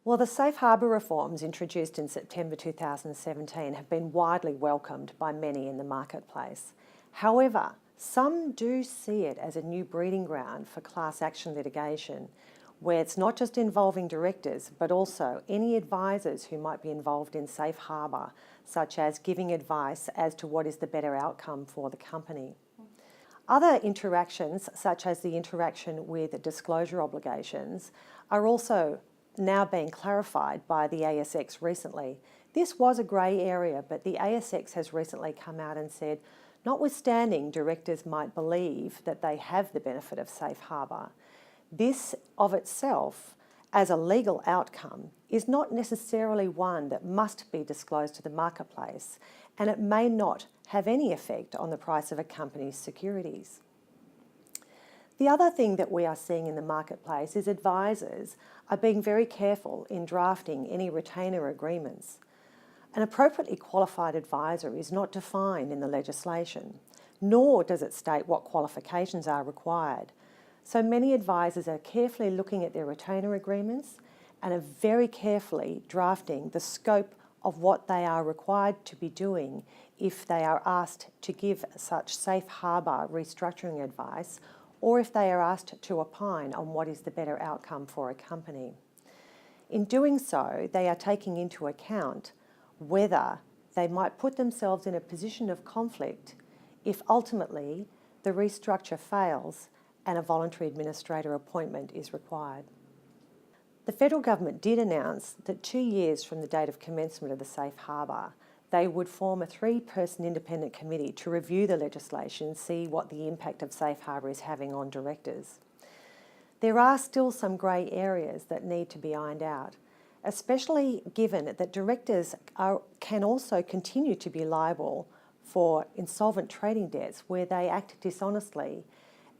Well, the safe harbour reforms introduced in September 2017 have been widely welcomed by many in the marketplace. However, some do see it as a new breeding ground for class action litigation, where it's not just involving directors, but also any advisors who might be involved in safe harbour, such as giving advice as to what is the better outcome for the company. Other interactions, such as the interaction with disclosure obligations, are also now being clarified by the ASX recently. This was a grey area, but the ASX has recently come out and said, notwithstanding directors might believe that they have the benefit of safe harbour, this of itself, as a legal outcome, is not necessarily one that must be disclosed to the marketplace, and it may not have any effect on the price of a company's securities. The other thing that we are seeing in the marketplace is advisors are being very careful in drafting any retainer agreements. An appropriately qualified advisor is not defined in the legislation, nor does it state what qualifications are required. So many advisors are carefully looking at their retainer agreements and are very carefully drafting the scope of what they are required to be doing if they are asked to give such safe harbour restructuring advice, or if they are asked to opine on what is the better outcome for a company. In doing so, they are taking into account whether they might put themselves in a position of conflict if ultimately the restructure fails and a voluntary administrator appointment is required. The federal government did announce that 2 years from the date of commencement of the safe harbour, they would form a 3-person independent committee to review the legislation and see what the impact of safe harbour is having on directors. There are still some grey areas that need to be ironed out, especially given that directors can also continue to be liable for insolvent trading debts where they act dishonestly,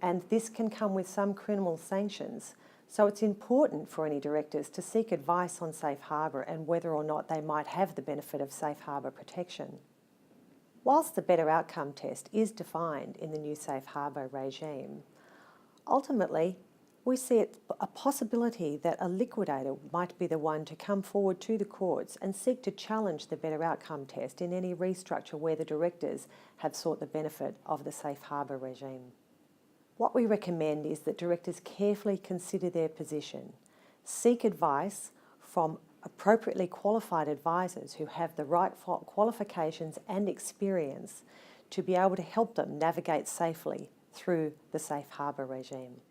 and this can come with some criminal sanctions. So it's important for any directors to seek advice on safe harbour and whether or not they might have the benefit of safe harbour protection. Whilst the better outcome test is defined in the new safe harbour regime, ultimately we see it a possibility that a liquidator might be the one to come forward to the courts and seek to challenge the better outcome test in any restructure where the directors have sought the benefit of the safe harbour regime. What we recommend is that directors carefully consider their position, seek advice from appropriately qualified advisors who have the right qualifications and experience to be able to help them navigate safely through the safe harbour regime.